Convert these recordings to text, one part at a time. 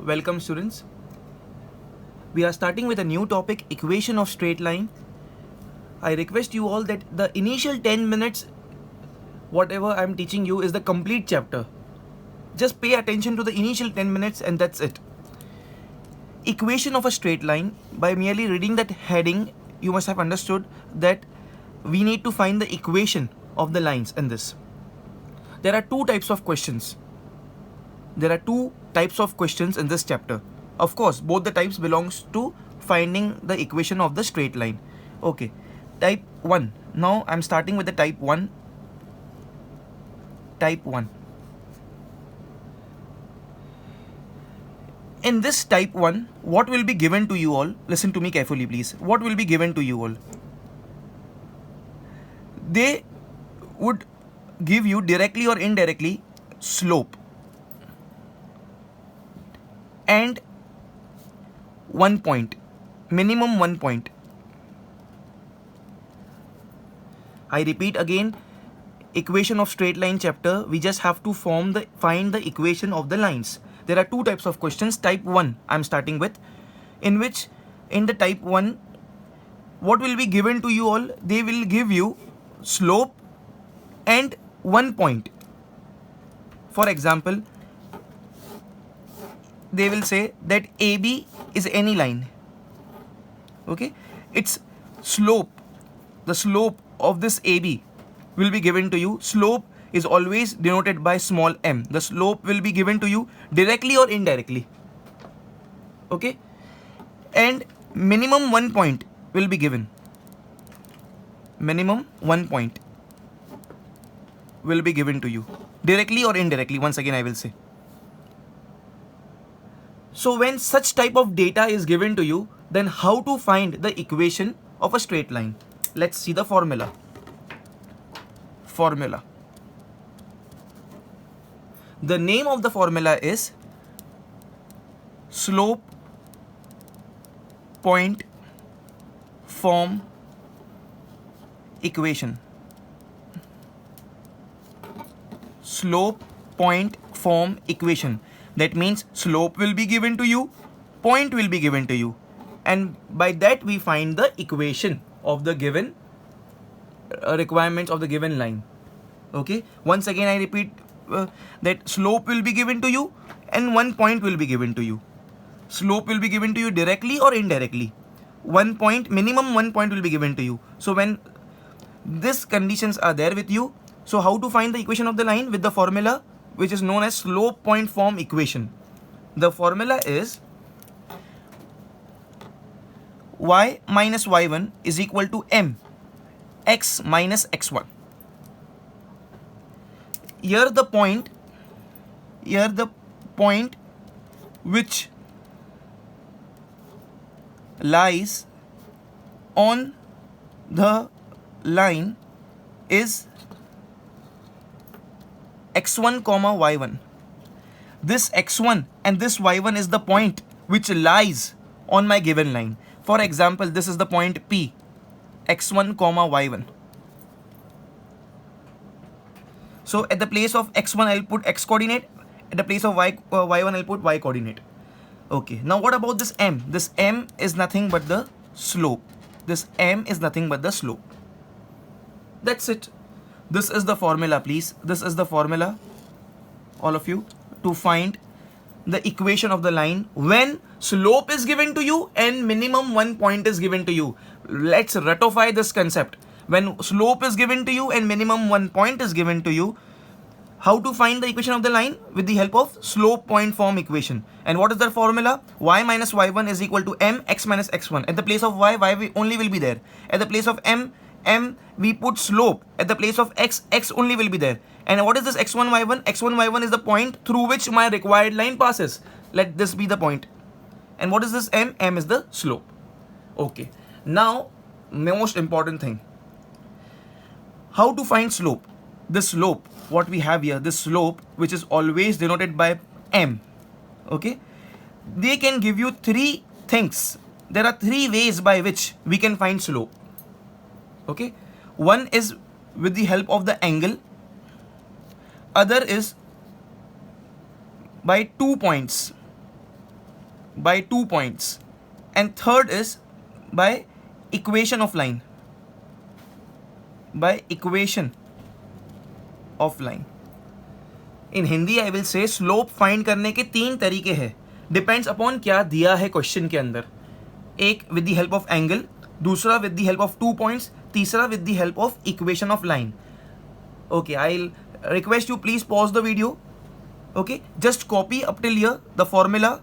welcome students. We are starting with a new topic, equation of straight line. I request you all that the initial 10 minutes, whatever I am teaching you is the complete chapter. Just pay attention to the initial 10 minutes and that's it. Equation of a straight line, by merely reading that heading, you must have understood that we need to find the equation of the lines in this. There are two types of questions. There are two types of questions in this chapter. Of course, both the types belongs to finding the equation of the straight line. Okay, type 1. Now I'm starting with the type 1. Type 1. In this type 1, what will be given to you all? Listen to me carefully, please. What will be given to you all? They would give you directly or indirectly slope and 1 point, minimum 1 point. I repeat again, equation of straight line chapter, we just have to find the equation of the lines. There are two types of questions. Type 1 I'm starting with, in which in the type 1, what will be given to you all? They will give you slope and 1 point. For example, they will say that AB is any line. Okay, its slope, the slope of this AB will be given to you. Slope is always denoted by small m. The slope will be given to you directly or indirectly. Okay, and minimum 1 point will be given. Minimum 1 point will be given to you directly or indirectly. Once again I will say. So when such type of data is given to you, then how to find the equation of a straight line? Let's see the formula. Formula. The name of the formula is slope point form equation. Slope point form equation. That means slope will be given to you, point will be given to you, and by that we find the equation of the given requirements of the given line. Okay, once again I repeat that slope will be given to you and 1 point will be given to you. Slope will be given to you directly or indirectly. 1 point, minimum 1 point will be given to you. So when these conditions are there with you, so how to find the equation of the line? With the formula which is known as slope point form equation. The formula is y minus y1 is equal to m x minus x1. Here the point which lies on the line is x1 comma y1. This x1 and this y1 is the point which lies on my given line. For example, this is the point P, x1 comma y1. So at the place of x1 I'll put x coordinate, at the place of y1 I'll put y coordinate. Okay, now what about this m? This m is nothing but the slope. This m is nothing but the slope. That's it. This is the formula, please. This is the formula, all of you, to find the equation of the line when slope is given to you and minimum 1 point is given to you. Let's ratify this concept. When slope is given to you and minimum 1 point is given to you, how to find the equation of the line? With the help of slope point form equation. And what is the formula? Y minus y1 is equal to m x minus x1. At the place of y only will be there. At the place of m we put slope. At the place of x only will be there. And what is this x1 y1? x1 y1 is the point through which my required line passes. Let this be the point. And what is this m? M is the slope. Okay, now most important thing, how to find slope? The slope, what we have here, this slope which is always denoted by m. Okay, they can give you three things. There are three ways by which we can find slope. Okay, one is with the help of the angle, other is by 2 points. by 2 points, and third is by equation of line. By equation of line. In Hindi I will say slope find करने के 3 तरीके हैं, depends upon क्या दिया है question के अंदर. एक with the help of angle, दूसरा with the help of 2 points, तीसरा with the help of equation of line. Okay, I'll request you please pause the video. Okay, just copy up till here the formula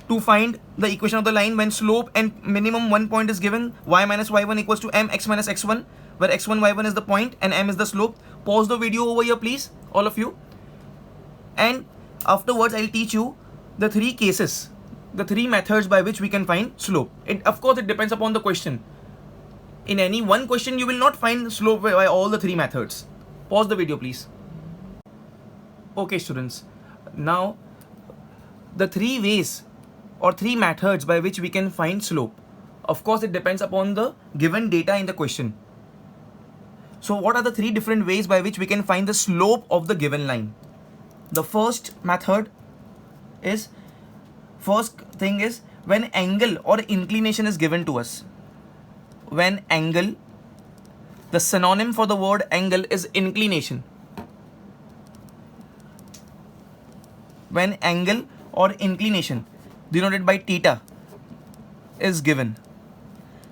to find the equation of the line when slope and minimum 1 point is given. Y minus y1 equals to m x minus x1, where x1 y1 is the point and m is the slope. Pause the video over here please, all of you, and afterwards I'll teach you the 3 cases, the 3 methods by which we can find slope. Of course it depends upon the question. In any one question you will not find slope by all the 3 methods. Pause the video please. Okay students, now the 3 ways or 3 methods by which we can find slope. Of course it depends upon the given data in the question. So what are the 3 different ways by which we can find the slope of the given line? The first method is, first thing is when angle or inclination is given to us. When angle, the synonym for the word angle is inclination. When angle or inclination denoted by theta is given.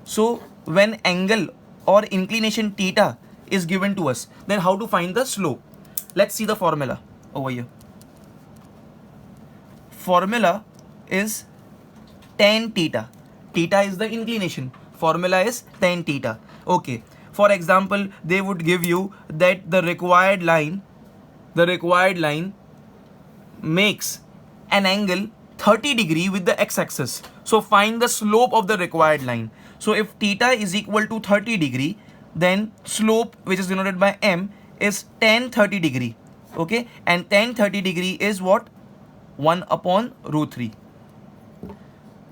So when angle or inclination theta is given to us, then how to find the slope? Let's see the formula over here. Formula is tan theta. Theta is the inclination. Formula is tan theta. Okay. For example, they would give you that the required line makes an angle 30 degree with the x-axis. So find the slope of the required line. So if theta is equal to 30 degree, then slope, which is denoted by m, is tan 30 degree. Okay, and tan 30 degree is what? 1 upon root 3.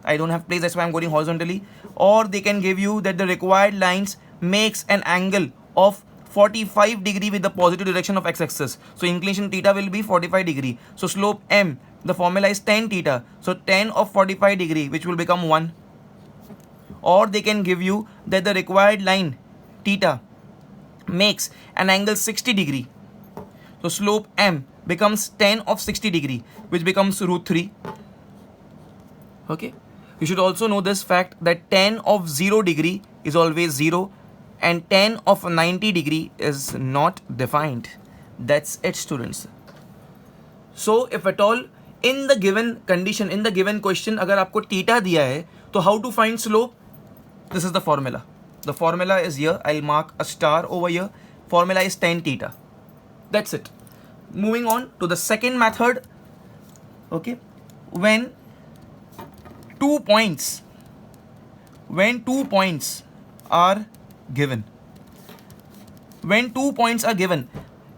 I don't have place, that's why I'm going horizontally. Or they can give you that the required lines makes an angle of 45 degree with the positive direction of x-axis. So inclination theta will be 45 degree. So slope m, the formula is tan theta. So tan of 45 degree, which will become 1. Or they can give you that the required line theta makes an angle 60 degree. So slope m becomes tan of 60 degree, which becomes root 3. Okay. You should also know this fact that tan of 0 degree is always 0 and tan of 90 degree is not defined. That's it students. So if at all in the given condition, in the given question, अगर आपको theta दिया है, तो how to find slope? This is the formula. The formula is here. I'll mark a star over here. Formula is tan theta. That's it. Moving on to the second method. Okay. When 2 points are given. When 2 points are given.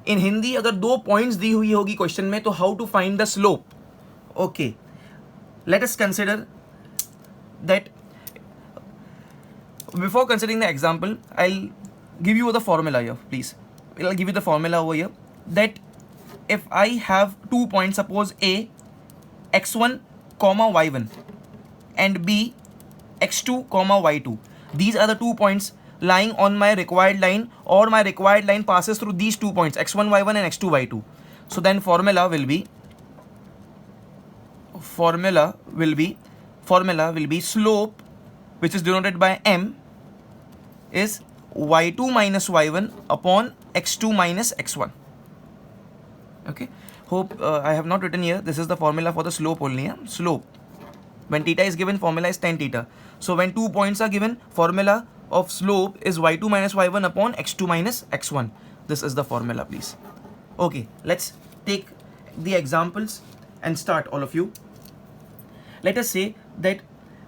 In Hindi अगर 2 points दी हुई होगी question में, तो how to find the slope? Okay. Let us consider that. Before considering the example, I'll give you the formula here, please. I'll give you the formula over here. That if I have 2 points, suppose A, x1, y1, and B, x2, y2. These are the 2 points lying on my required line, or my required line passes through these 2 points, x1, y1 and x2, y2. So then formula will be slope, which is denoted by m, is y2 minus y1 upon x2 minus x1. Okay. Hope I have not written here. This is the formula for the slope only. Yeah? Slope. When theta is given, formula is tan theta. So when 2 points are given, formula of slope is y2 minus y1 upon x2 minus x1. This is the formula, please. Okay, let's take the examples and start, all of you. Let us say that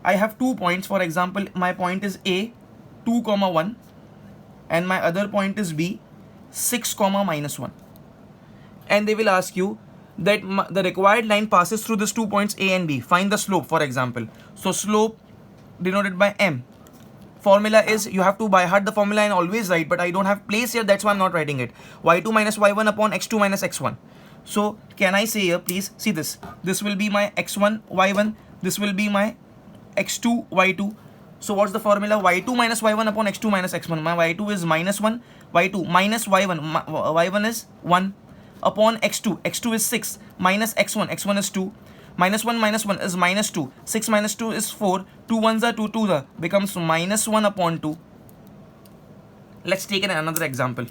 I have 2 points. For example, my point is A, 2, 1, and my other point is B, 6, minus 1. And they will ask you that the required line passes through these 2 points A and B. Find the slope, for example. So slope denoted by m. Formula is, you have to by heart the formula and always write, but I don't have place here, that's why I'm not writing it. y2 minus y1 upon x2 minus x1. So can I say here, please see this. This will be my x1, y1. This will be my x2 y2. So what's the formula? y2 minus y1 upon x2 minus x1. My y2 is minus 1, y2 minus y1, y1 is 1 upon x2. x2 is 6 minus x1, x1 is 2. Minus 1 is minus 2. 6 minus 2 is 4. 2 ones are 2 twos are, becomes minus 1 upon 2. Let's take another example.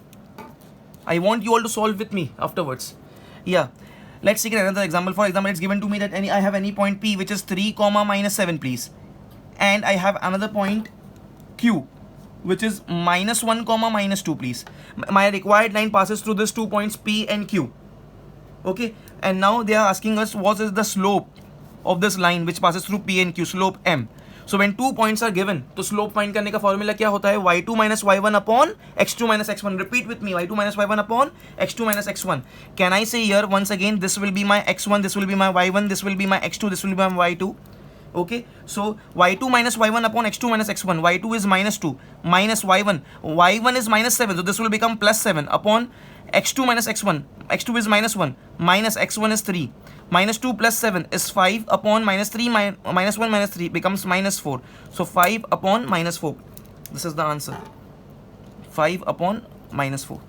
I want you all to solve with me afterwards. Yeah. Let's take another example. For example, it's given to me that I have any point P which is 3 comma minus 7, please. And I have another point Q which is minus 1 comma minus 2, please. My required line passes through these 2 points P and Q. Okay, and now they are asking us what is the slope of this line which passes through P and Q, slope M. So when 2 points are given, तो slope find करने का formula क्या होता है? y2 minus y1 upon x2 minus x1. Repeat with me, y2 minus y1 upon x2 minus x1. Can I say here once again, this will be my x1, this will be my y1, this will be my x2, this will be my y2. Okay, so y2 minus y1 upon x2 minus x1. y2 is minus 2 minus y1. y1 is minus 7, so this will become plus 7 upon x2 minus x1. x2 is minus 1 minus x1 is 3. Minus 2 plus 7 is 5 upon minus 3 minus 1 minus 3 becomes minus 4. So 5 upon minus 4. This is the answer. 5 upon minus 4.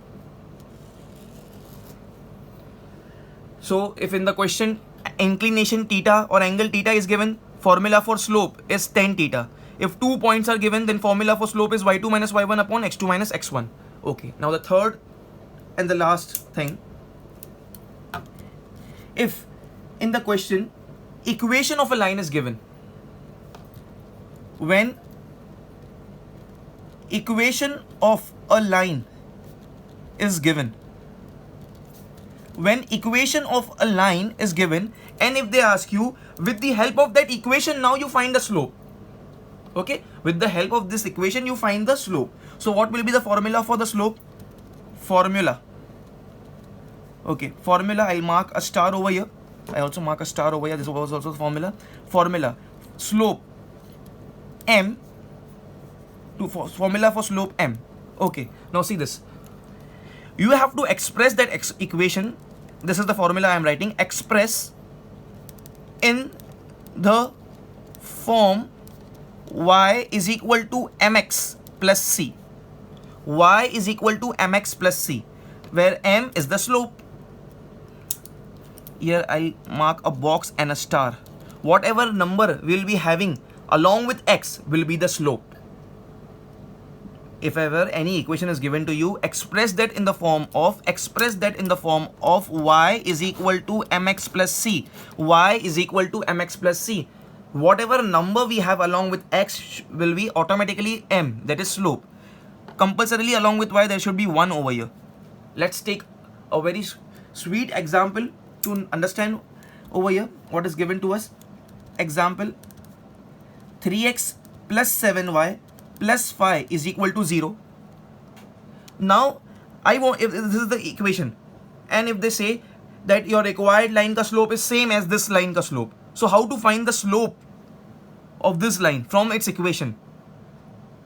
So if in the question inclination theta or angle theta is given, formula for slope is tan theta. If 2 points are given, then formula for slope is y2 minus y1 upon x2 minus x1. Okay, now the third and the last thing. If in the question equation of a line is given, when equation of a line is given, when equation of a line is given, and if they ask you with the help of that equation now you find the slope. Okay, with the help of this equation you find the slope. So what will be the formula for the slope? Formula. Okay, formula, I'll mark a star over here. I also mark a star over here. This was also the formula. Formula, slope m, formula for slope m. Okay, now see this. You have to express that equation. This is the formula I am writing. Express in the form y is equal to mx plus c. Y is equal to mx plus c, where m is the slope. Here I mark a box and a star. Whatever number we will be having along with x will be the slope. If ever any equation is given to you, express that in the form of y is equal to mx plus c. Y is equal to mx plus c. Whatever number we have along with x will be automatically m, that is slope. Compulsorily along with y there should be 1 over here. Let's take a very sweet example to understand over here what is given to us. Example, 3x plus 7y plus 5 is equal to 0. Now I want, if this is the equation, and if they say that your required line ka slope is same as this line ka slope, so how to find the slope of this line from its equation?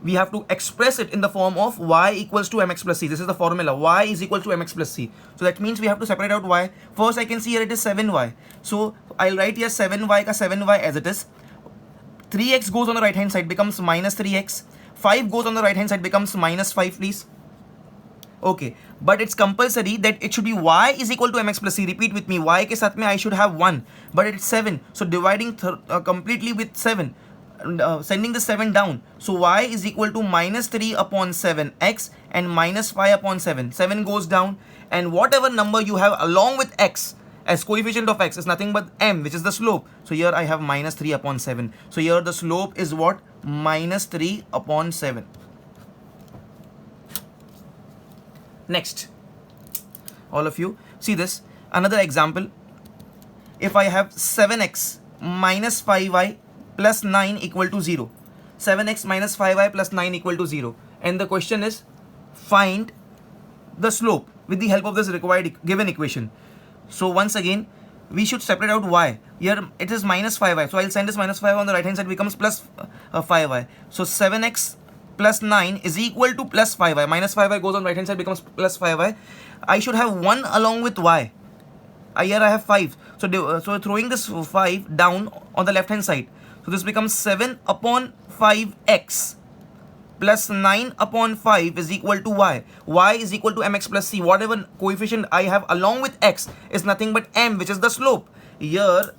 We have to express it in the form of y equals to mx plus c. This is the formula, y is equal to mx plus c. So that means we have to separate out y. First I can see here it is 7y. So I'll write here 7y ka 7y as it is. 3x goes on the right hand side, becomes minus 3x. 5 goes on the right hand side, becomes minus 5, please. Okay, but it's compulsory that it should be y is equal to mx plus c. Repeat with me, y ke sath mein I should have 1, but it's 7. So dividing completely with 7. Sending the 7 down, so y is equal to minus 3 upon 7x and minus 5 upon 7. 7 goes down, and whatever number you have along with x as coefficient of x is nothing but m, which is the slope. So here I have minus 3 upon 7. So here the slope is what? Minus 3 upon 7. Next, all of you see this. Another example. If I have 7x minus 5y plus 9 equal to 0. 7x minus 5y plus 9 equal to 0. And the question is, find the slope with the help of this required given equation. So once again, we should separate out y. Here it is minus 5y. So I'll send this minus 5 on the right hand side, becomes plus 5y. So 7x plus 9 is equal to plus 5y. Minus 5y goes on right hand side, becomes plus 5y. I should have 1 along with y. Here I have 5. So throwing this 5 down on the left hand side. So this becomes 7 upon 5x plus 9 upon 5 is equal to y. Y is equal to mx plus c. Whatever coefficient I have along with x is nothing but m, which is the slope. Here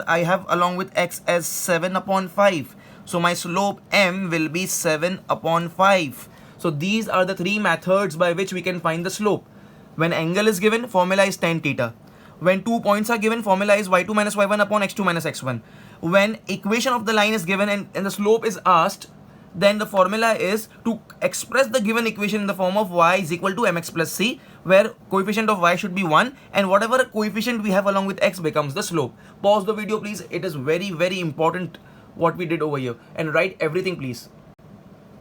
I have along with x as 7 upon 5. So my slope m will be 7 upon 5. So these are the three methods by which we can find the slope. When angle is given, formula is tan theta. When 2 points are given, formula is y2 minus y1 upon x2 minus x1. When equation of the line is given and the slope is asked, then the formula is to express the given equation in the form of y is equal to mx plus c, where coefficient of y should be 1 and whatever coefficient we have along with x becomes the slope. Pause the video please, it is very important what we did over here, and write everything please.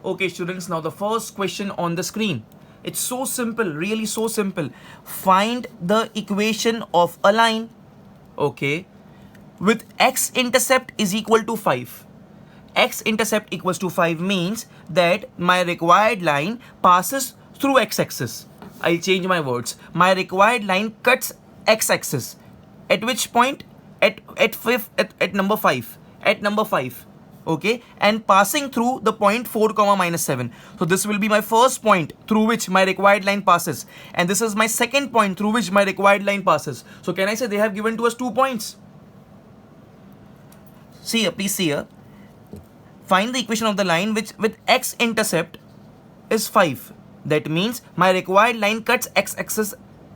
Okay students, now the first question on the screen. It's so simple, really so simple. Find the equation of a line, okay, with x-intercept is equal to 5. X-intercept equals to 5 means that my required line passes through x-axis. I'll change my words. My required line cuts x-axis. At which point? At number 5. At number 5. Okay, and passing through the point 4 comma minus 7. So this will be my first point through which my required line passes, and this is my second point through which my required line passes. So can I say they have given to us 2 points? See here, please see here. Find the equation of the line which with x-intercept is 5. That means my required line cuts x-axis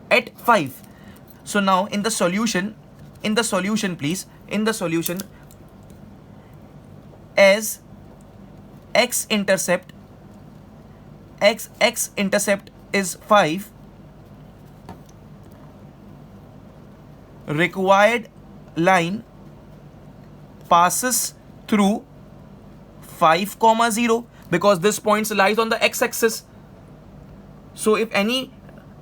at 5. So now in the solution please, in the solution, as x-intercept is 5, required line passes through 5 comma 0, because this point lies on the x-axis. So if any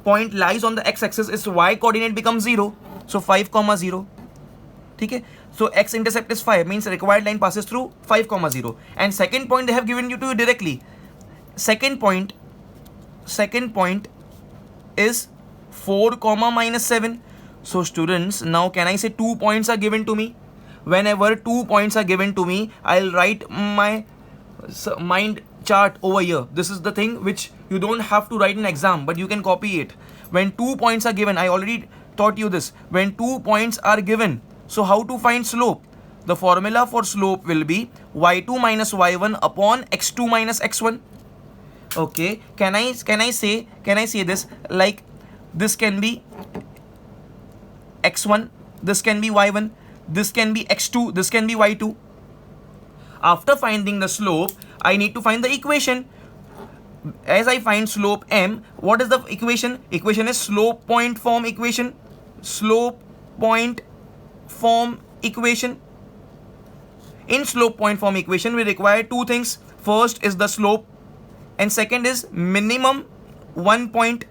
point lies on the x-axis, its y coordinate becomes 0. So 5 comma 0. Okay? So x-intercept is 5, means required line passes through 5 comma 0. And second point they have given you to you directly. Second point is 4 comma minus 7. So students, now can I say 2 points are given to me? Whenever 2 points are given to me, I'll write my mind chart over here. This is the thing which you don't have to write in exam, but you can copy it. When 2 points are given, I already taught you this. When 2 points are given, so how to find slope? The formula for slope will be y2 minus y1 upon x2 minus x1. Okay, can I say this like this can be x1, this can be y1, this can be x2, this can be y2. After finding the slope, I need to find the equation. As I find slope m, what is the equation? Equation is slope point form equation. Slope point form equation. In slope point form equation, we require 2 things. First is the slope, and second is minimum 1 point.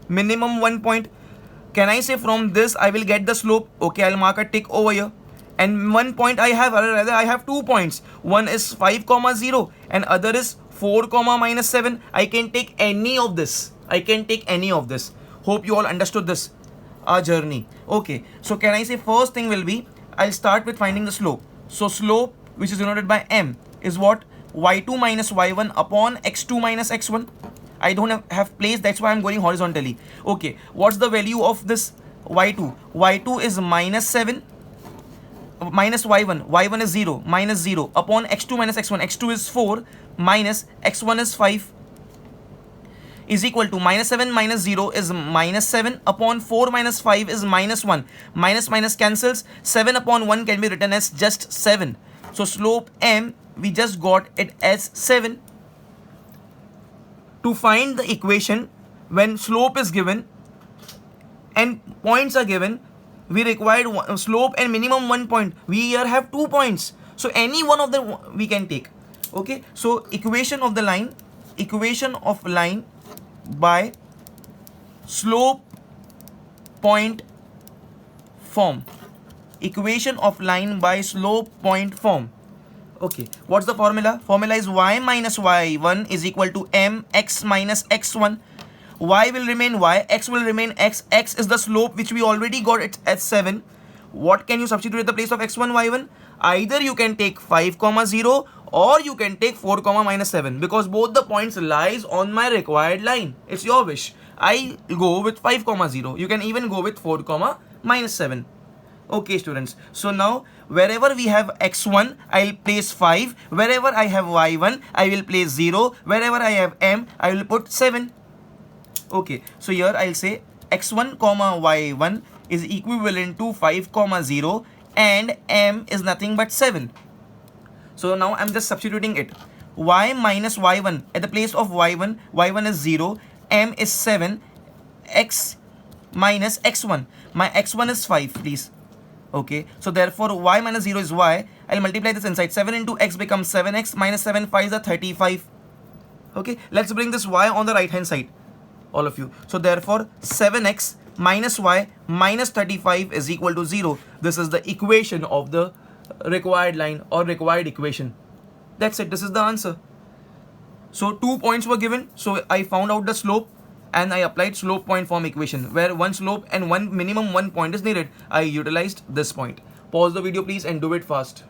Minimum 1 point. Can I say from this I will get the slope? Okay, I'll mark a tick over here. And 1 point I have, or rather I have 2 points. One is 5 comma 0 and other is 4 comma minus 7. I can take any of this. Hope you all understood this journey. Okay, so can I say first thing will be, I'll start with finding the slope. So slope, which is denoted by m, is what? y2 minus y1 upon x2 minus x1. I don't have place, that's why I'm going horizontally. Okay, what's the value of this y2? Y2 is minus 7 minus y1 is 0, minus 0 upon x2 minus x1. X2 is 4 minus x1 is 5 is equal to minus 7 minus 0 is minus 7 upon 4 minus 5 is minus 1. Minus cancels. 7 upon 1 can be written as just 7. So slope m, we just got it as 7. To find the equation when slope is given and points are given, we required slope and minimum 1 point. We here have 2 points. So any one of them we can take. Okay. So equation of line by slope point form. Equation of line by slope point form. Okay, what's the formula? Formula is y minus y1 is equal to mx minus x1. y will remain y, x will remain x. X is the slope which we already got it at 7. What can you substitute at the place of x1, y1? Either you can take 5, 0 or you can take 4, minus 7 because both the points lies on my required line. It's your wish. I go with 5, 0. You can even go with 4, minus 7. Okay, students. So now wherever we have x1, I'll place 5. Wherever I have y1, I will place 0. Wherever I have m, I will put 7. Okay. So here I'll say x1, y1 is equivalent to 5, 0 and m is nothing but 7. So now I'm just substituting it. Y minus y1 at the place of y1, y1 is 0, m is 7, x minus x1. My x1 is 5, please. Okay, so therefore y minus 0 is y. I'll multiply this inside. 7 into x becomes 7x minus 7 5 is 35. Okay, let's bring this y on the right hand side, all of you. So therefore 7x minus y minus 35 is equal to 0. This is the equation of the required line or required equation. That's it. This is the answer. So 2 points were given. So I found out the slope and I applied slope point form equation where one slope and minimum 1 point is needed. I utilized this point. Pause the video please and do it fast.